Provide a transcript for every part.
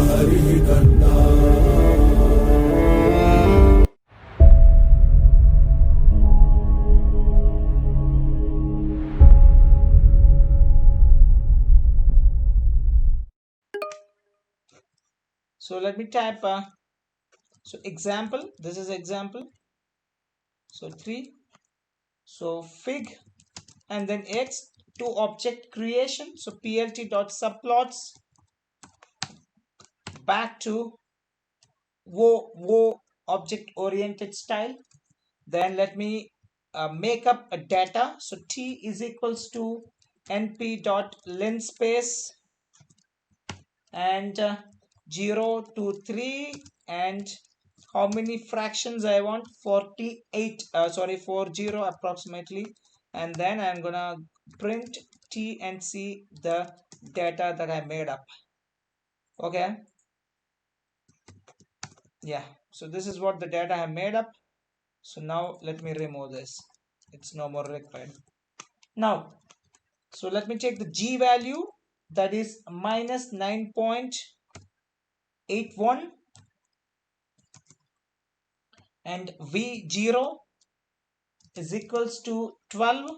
हरिः कर्ता। So let me type so example, this is example, so 3, so fig and then x to object creation, so plt dot subplots back to wo object oriented style. Then let me make up a data, so t is equals to np dot linspace and 0 to 3 and how many fractions I want, 48 40 approximately, and then I'm gonna print t and see the data that I made up. Okay, yeah, so this is what the data I made up. So now let me remove this, it's no more required now. So let me take the g value, that is minus 9.81 and v0 is equals to 12.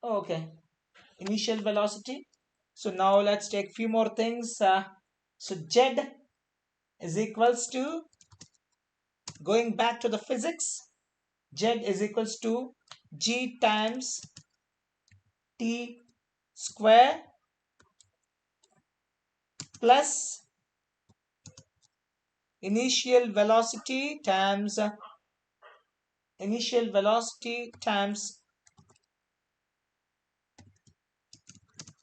Okay, initial velocity. So now let's take few more things. So z is equals to, going back to the physics, z is equals to g times t square plus initial velocity times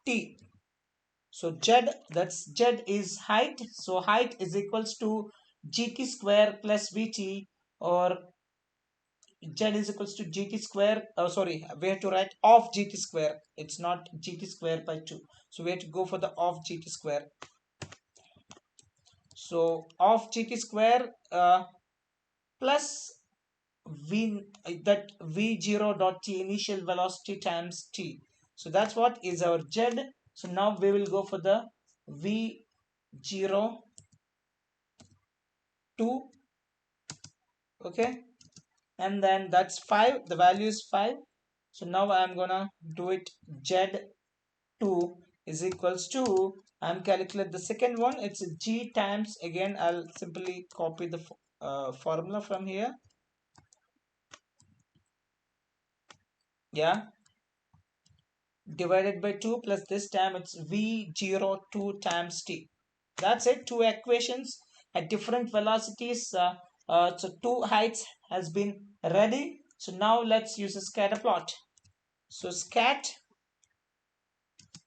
t. So z is height, so height is equals to gt square plus vt, or z is equals to gt square, oh sorry, we have to write of gt square, it's not gt square by 2, so we have to go for the of gt square. So of gt square plus v, that v0 dot t, initial velocity times t, so that's what is our z. So now we will go for the v0 2, okay, and then that's 5, the value is 5. So now I'm gonna do it, z2 is equals to, I'm calculate the second one, it's g times, again I'll simply copy the formula from here, yeah, divided by 2 plus this time it's v02 times t. That's it, two equations at different velocities. So two heights has been ready. So now let's use a scatter plot. So scat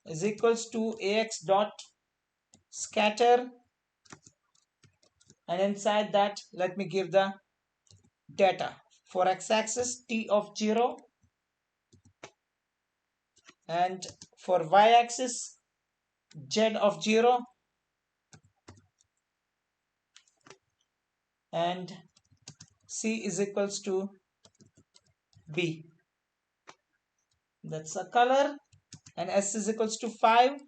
is equals to ax dot scatter, and inside that let me give the data for x-axis t of 0, and for y-axis z of 0, and c is equals to b, that's a color, and s is equals to 5,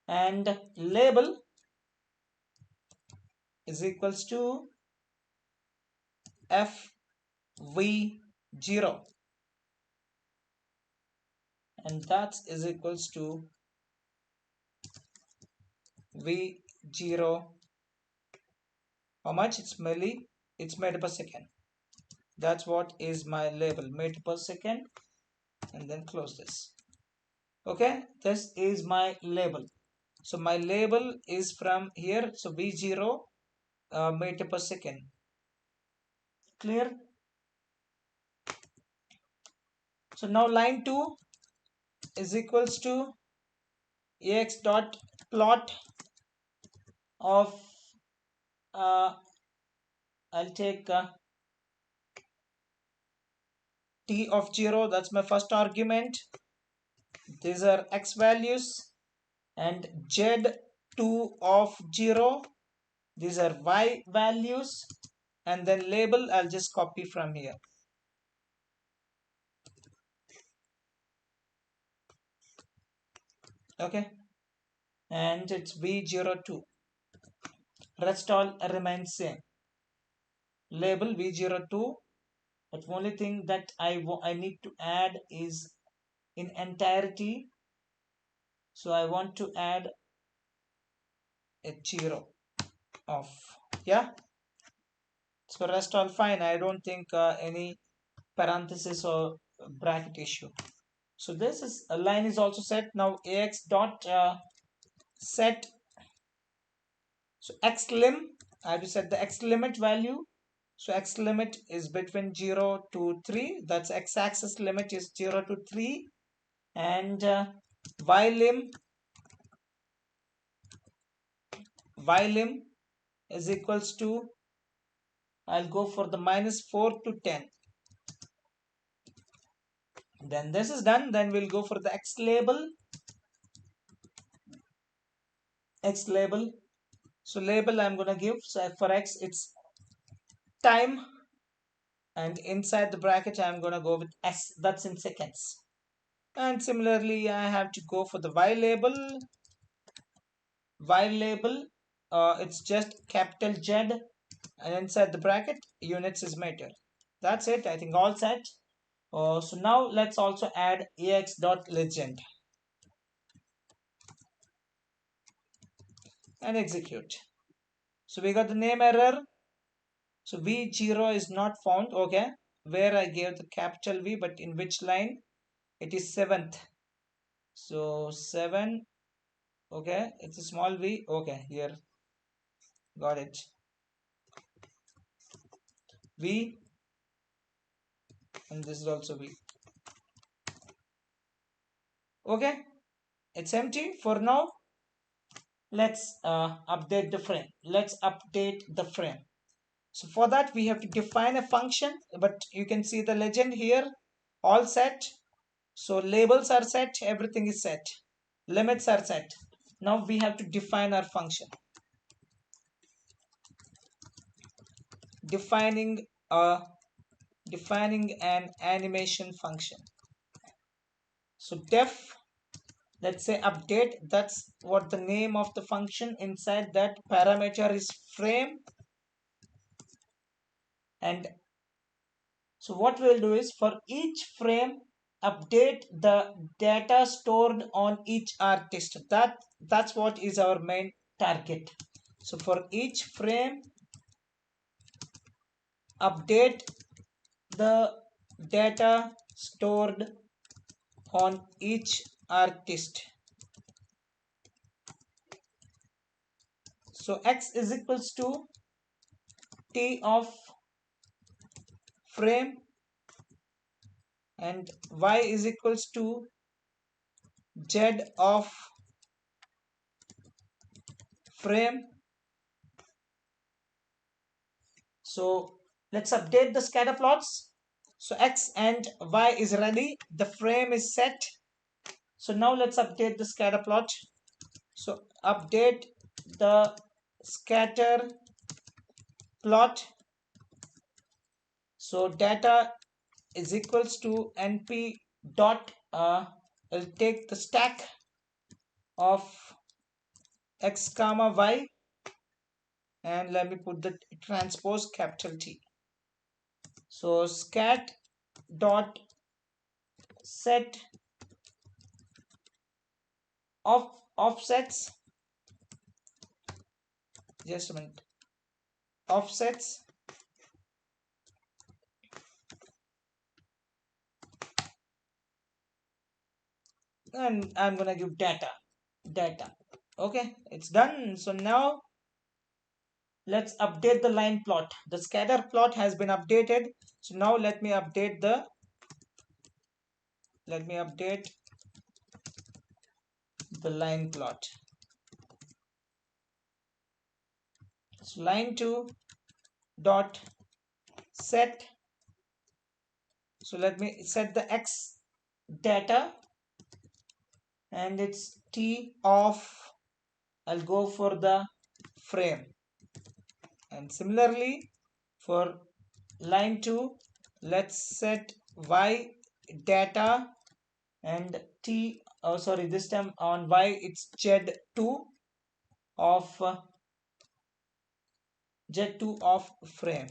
and label is equals to fv0, and that is equals to v0, how much, it's milli, it's meter per second, that's what is my label, meter per second, and then close this. Okay, this is my label. So my label is from here, so v0 meter per second, clear. So now line 2 is equals to ax dot plot of I'll take t of 0, that's my first argument, these are x values, and z2 of 0, these are y values, and then label I'll just copy from here. Okay, and it's v02. Rest all remains same. Label v02. But only thing that I need to add is in entirety. So I want to add a 0 of, yeah. So rest all fine. I don't think any parenthesis or bracket issue. So this is a line is also set. Now ax dot set. So x lim, I have to set the x limit value. So x limit is between 0 to 3. That's x axis limit is 0 to 3. And y lim is equals to, I'll go for the -4 to 10. Then this is done. Then we'll go for the x label. So label I'm gonna give, so for x it's time, and inside the bracket I'm gonna go with s, that's in seconds. And similarly I have to go for the y label. It's just capital Z, and inside the bracket units is meter. That's it. I think all set. So now let's also add ax.legend and execute. So we got the name error. So v0 is not found. Okay, where I gave the capital V, but in which line? It is 7th. So 7. Okay, it's a small v. Okay, here, got it. V, and this is also v. Okay, it's empty for now. Let's update the frame. So for that we have to define a function, but you can see the legend here, all set. So labels are set, everything is set, limits are set. Now we have to define our function. Defining an animation function. So def, let's say update, that's what the name of the function. Inside that parameter is frame. And so what we'll do is, for each frame, update the data stored on each artist. That's what is our main target. So for each frame, update the data stored on each artist. So x is equals to t of frame, and y is equals to z of frame. So let's update the scatter plots. So x and y is ready, the frame is set. So now let's update the scatter plot. So update the scatter plot. So data is equals to np dot I'll take the stack of x comma y, and let me put the transpose capital T. So scat dot set of offsets, just a minute, offsets, and I'm gonna give data. Okay, it's done. So now let's update the line plot. The scatter plot has been updated. So now let me update the line plot. So line 2 dot set. So let me set the x data, and it's t of, I'll go for the frame. And similarly for line 2, let's set y data and t oh sorry, this time on y it's z2 of z2 of frame.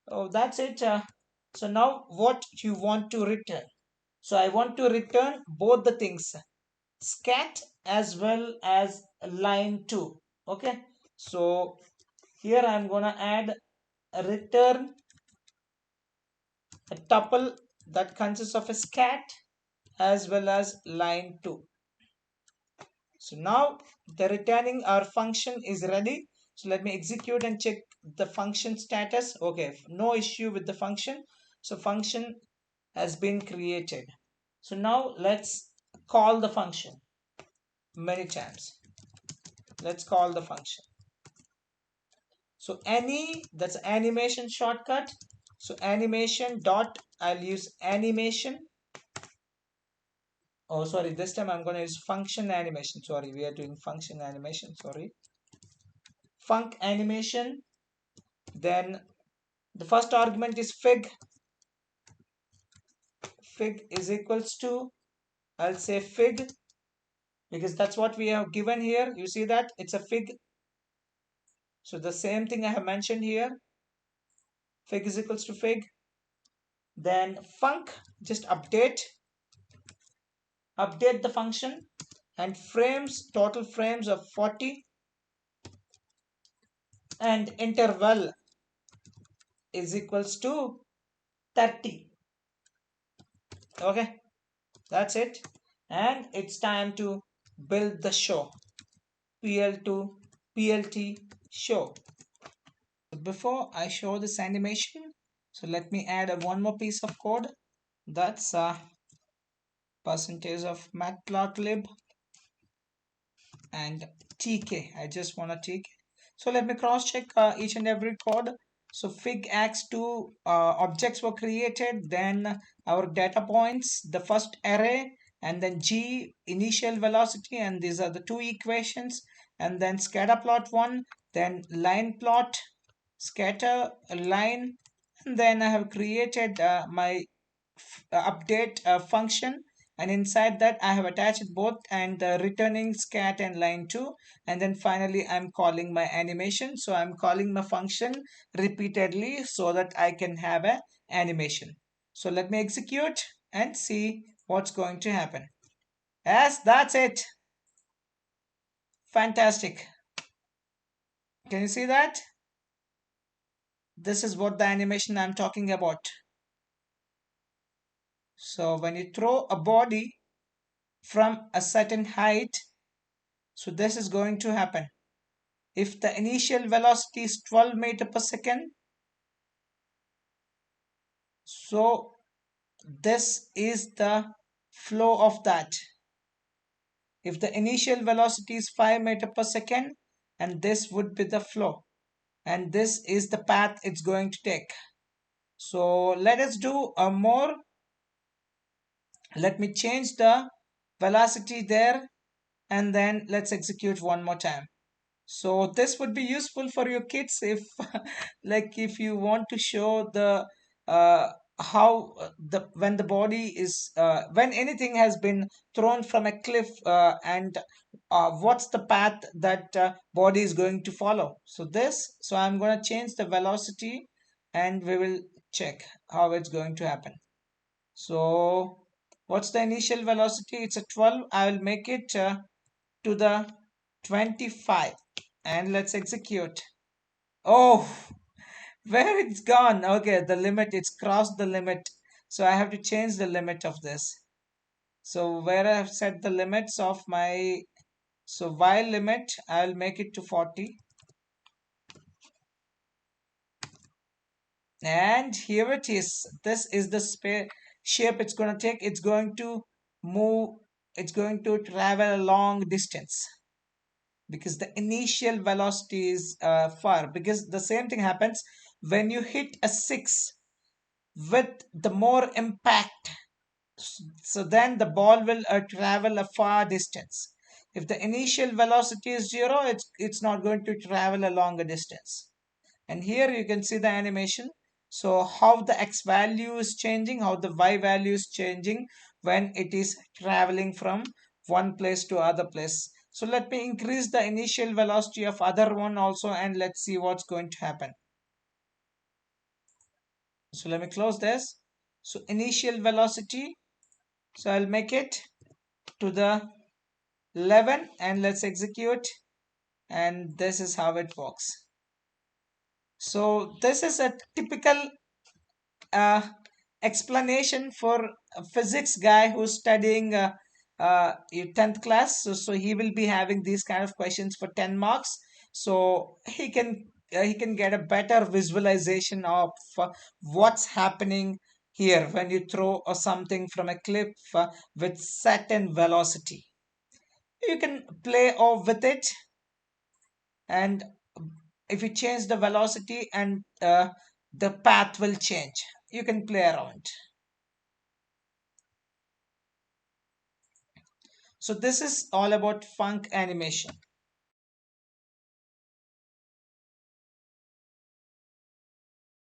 Oh, that's it. So now what you want to return? So I want to return both the things, scat as well as line 2. Okay, so here I'm gonna add a return a tuple that consists of a scat as well as line 2. So now the returning our function is ready. So let me execute and check the function status. Okay, no issue with the function. So function has been created. So now let's call the function many times. Let's call the function. So any, that's animation shortcut. So animation dot, I'll use animation. Oh sorry, this time I'm going to use function animation. Sorry, we are doing function animation. Sorry, FuncAnimation. Then the first argument is fig. Fig is equals to, I'll say fig, because that's what we have given here. You see that it's a fig. So the same thing I have mentioned here. Fig is equals to fig. Then func, just update the function, and frames, total frames of 40, and interval is equals to 30. Okay, that's it. And it's time to build the show. PL2 PLT show. Before I show this animation, so let me add one more piece of code. That's percentage of matplotlib and tk. I just want to tk. So let me cross check each and every code. So fig x2 objects were created, then our data points, the first array, and then g initial velocity, and these are the two equations, and then scatter plot 1, then line plot, scatter line, and then I have created my update function, and inside that I have attached both, and returning scat and line 2, and then finally I'm calling my animation. So I'm calling my function repeatedly so that I can have a animation. So let me execute and see what's going to happen. Yes, that's it. Fantastic. Can you see that? This is what the animation I'm talking about. So when you throw a body from a certain height, so this is going to happen. If the initial velocity is 12 meter per second, so this is the flow of that. If the initial velocity is 5 meter per second, and this would be the flow, and this is the path it's going to take. So let us do a more. Let me change the velocity there, and then let's execute one more time. So this would be useful for your kids if like if you want to show the how the when the body is when anything has been thrown from a cliff, and what's the path that body is going to follow. So I'm going to change the velocity, and we will check how it's going to happen. So what's the initial velocity? It's a 12. I will make it to the 25, and let's execute. Oh, where it's gone? Okay, the limit, it's crossed the limit. So I have to change the limit of this. So where I have set the limits of my, so while limit, I'll make it to 40. And here it is. This is the shape it's going to take. It's going to move, it's going to travel a long distance, because the initial velocity is far, because the same thing happens when you hit a 6 with the more impact. So then the ball will travel a far distance. If the initial velocity is 0, it's not going to travel a longer distance. And here you can see the animation. So how the x value is changing, how the y value is changing when it is traveling from one place to other place. So let me increase the initial velocity of other one also, and let's see what's going to happen. So let me close this. So initial velocity, so I'll make it to the 11 and let's execute, and this is how it works. So this is a typical uh, explanation for a physics guy who's studying 10th class. So he will be having these kind of questions for 10 marks, so he can get a better visualization of what's happening here when you throw something from a cliff with certain velocity. You can play off with it, and if you change the velocity and the path will change, you can play around. So this is all about FuncAnimation.